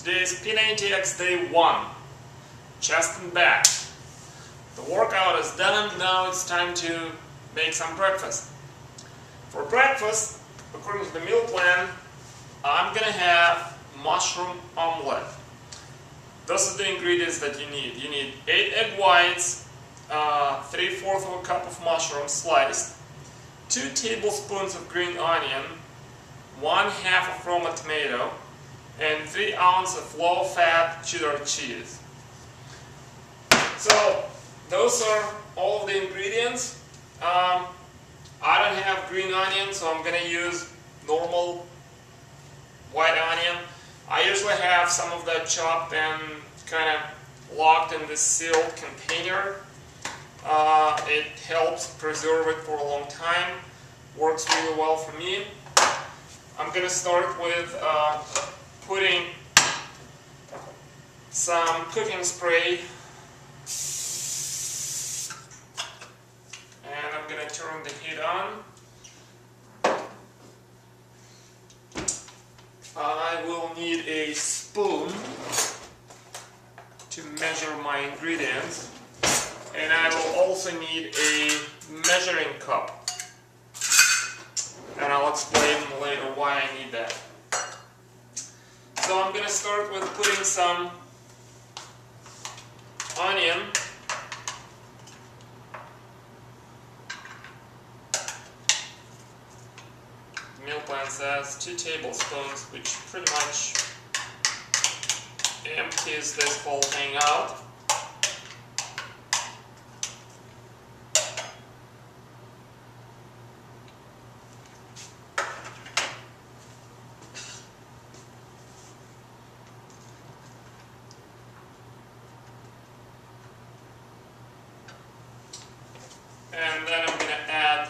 Today is P90X day 1, chest and back. The workout is done, now it's time to make some breakfast. For breakfast, according to the meal plan, I'm gonna have mushroom omelet. Those are the ingredients that you need. You need 8 egg whites, 3/4 of a cup of mushrooms sliced, 2 tablespoons of green onion, 1/2 of Roma tomato, and 3 ounces of low-fat cheddar cheese. So those are all of the ingredients. I don't have green onion, so I'm gonna use normal white onion. I usually have some of that chopped and kind of locked in this sealed container. It helps preserve it for a long time. Works really well for me. I'm gonna start with putting some cooking spray, and I'm gonna turn the heat on. I will need a spoon to measure my ingredients, and I will also need a measuring cup, and I'll explain later why I need that. So I'm going to start with putting some onion, the meal plan says 2 tablespoons, which pretty much empties this whole thing out. And then I'm going to add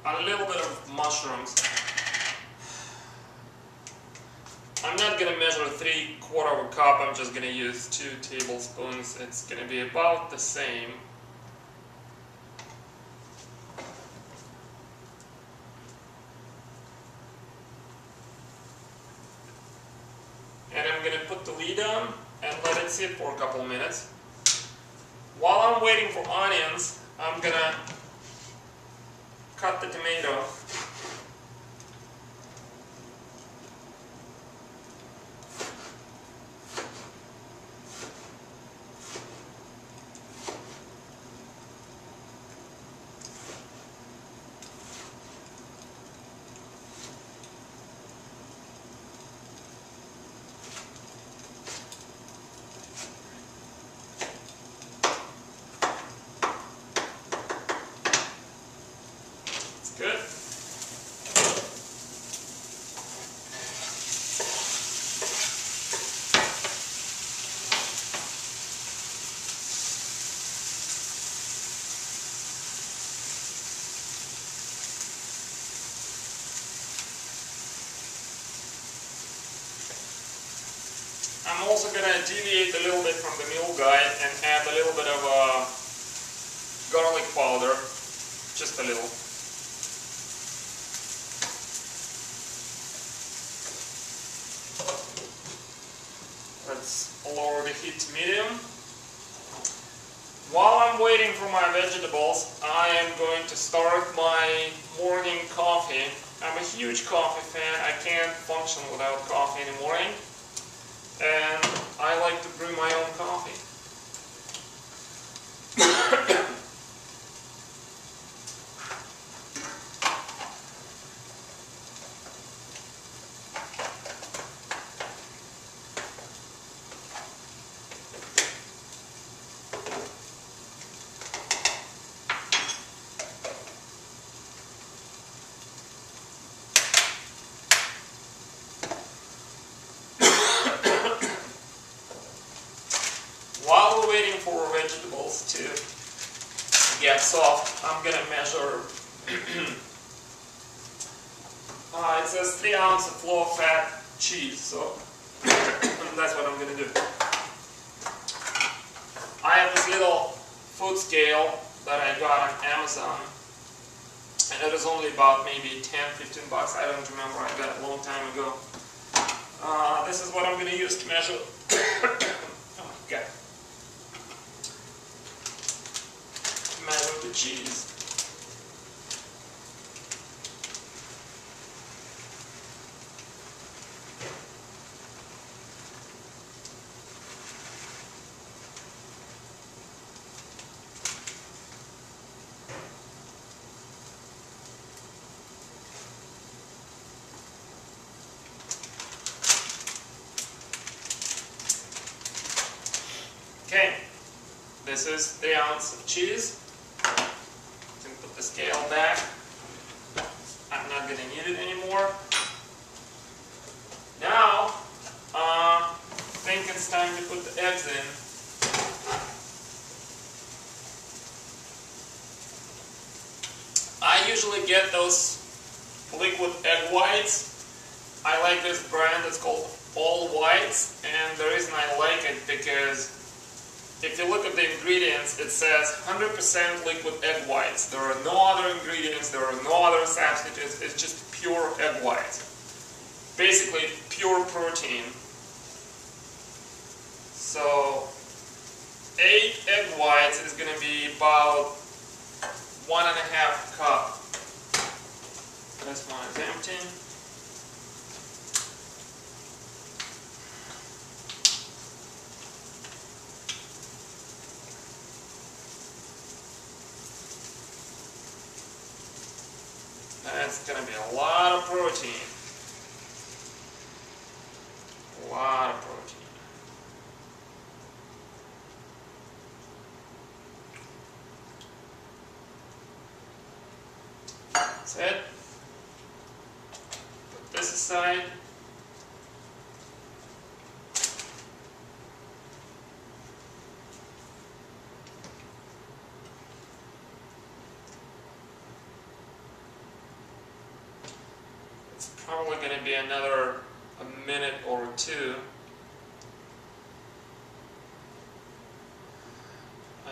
a little bit of mushrooms. I'm not going to measure 3/4 of a cup, I'm just going to use 2 tablespoons. It's going to be about the same. And I'm going to put the lid on and let it sit for a couple minutes. While I'm waiting for onions, I'm going to cut the tomato. Good. I'm also going to deviate a little bit from the meal guide and add a little bit of garlic powder, just a little. Let's lower the heat to medium. While I'm waiting for my vegetables, I am going to start my morning coffee. I'm a huge coffee fan. I can't function without coffee in the morning. And I like to brew my own coffee. While we're waiting for vegetables to get soft, I'm gonna measure, it says 3 ounces of low-fat cheese, so that's what I'm gonna do. I have this little food scale that I got on Amazon, and it is only about maybe 10-15 bucks, I don't remember, I got it a long time ago. This is what I'm going to use to measure. Oh, God. Measure the cheese. Okay, this is the ounce of cheese. You can put the scale back. I'm not going to need it anymore. Now, I think it's time to put the eggs in. I usually get those liquid egg whites. I like this brand, it's called All Whites, and the reason I like it because if you look at the ingredients, it says 100% liquid egg whites. There are no other ingredients, there are no other substitutes, it's just pure egg whites. Basically, pure protein. So, 8 egg whites is going to be about 1.5 cup. This one is empty. That's going to be a lot of protein. A lot of protein. That's it. Put this aside. Probably going to be another minute or two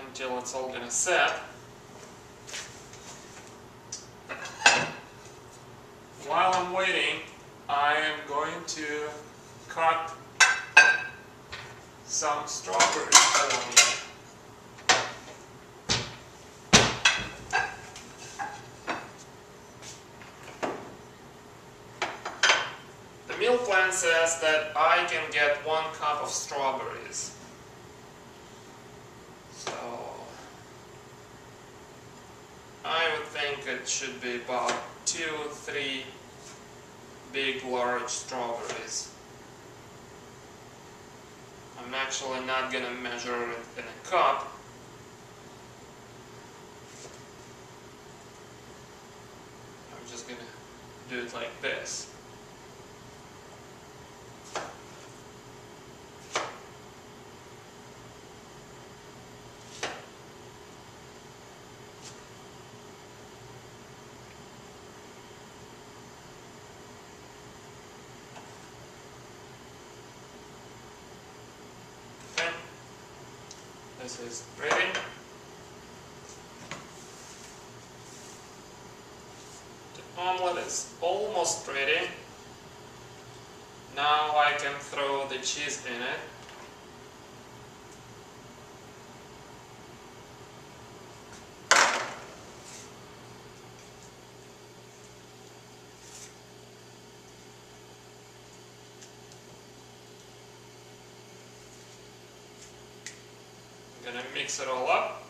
until it's all going to set. While I'm waiting, I am going to cut some strawberries for me. The meal plan says that I can get 1 cup of strawberries. So I would think it should be about 2-3 big large strawberries. I'm actually not going to measure it in a cup. I'm just going to do it like this. This is ready. The omelet is almost ready. Now I can throw the cheese in it. I'm going to mix it all up.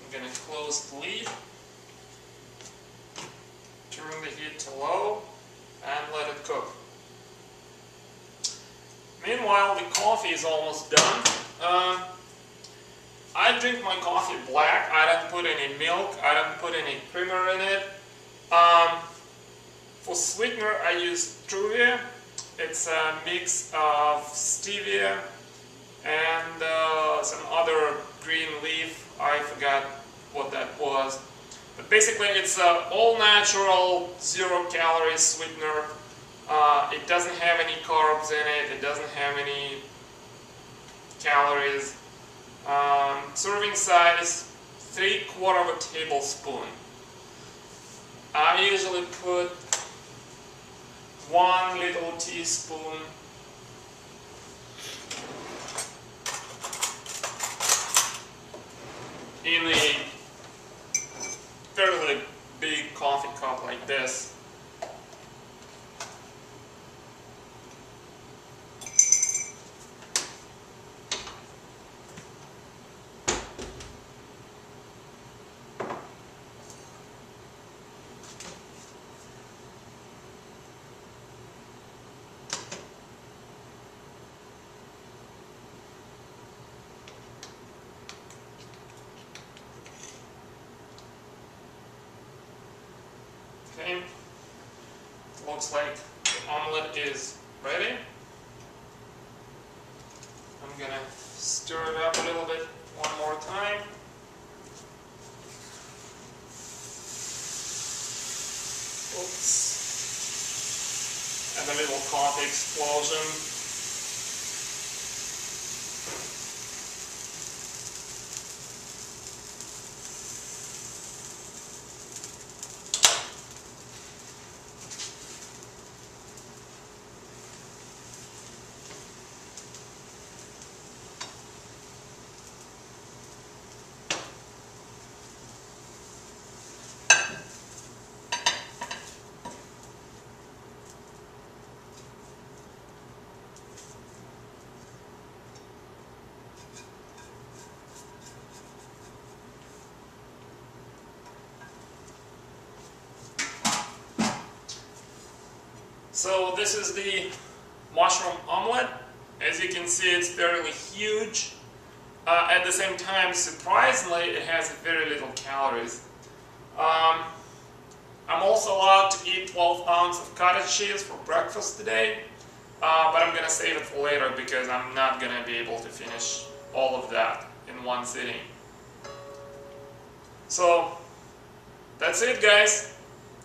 I'm going to close the lid, turn the heat to low, and let it cook. Meanwhile, the coffee is almost done. I drink my coffee black. I don't put any milk. I don't put any creamer in it. For sweetener, I use stevia. It's a mix of stevia and some other green leaf. I forgot what that was. But basically, it's all natural, 0-calorie sweetener. It doesn't have any carbs in it. It doesn't have any calories. Serving size 3/4 tablespoon. I usually put 1 little teaspoon in a fairly big coffee cup like this. Okay, looks like the omelet is ready. I'm gonna stir it up a little bit one more time. Oops. And a little coffee explosion. So this is the mushroom omelet. As you can see, it's fairly huge. At the same time, surprisingly, it has very little calories. I'm also allowed to eat 12 ounces of cottage cheese for breakfast today, but I'm gonna save it for later because I'm not gonna be able to finish all of that in one sitting. So that's it, guys.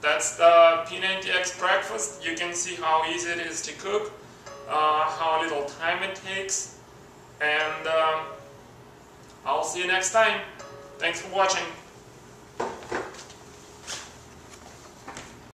That's the P90X breakfast. You can see how easy it is to cook, how little time it takes, and I'll see you next time. Thanks for watching.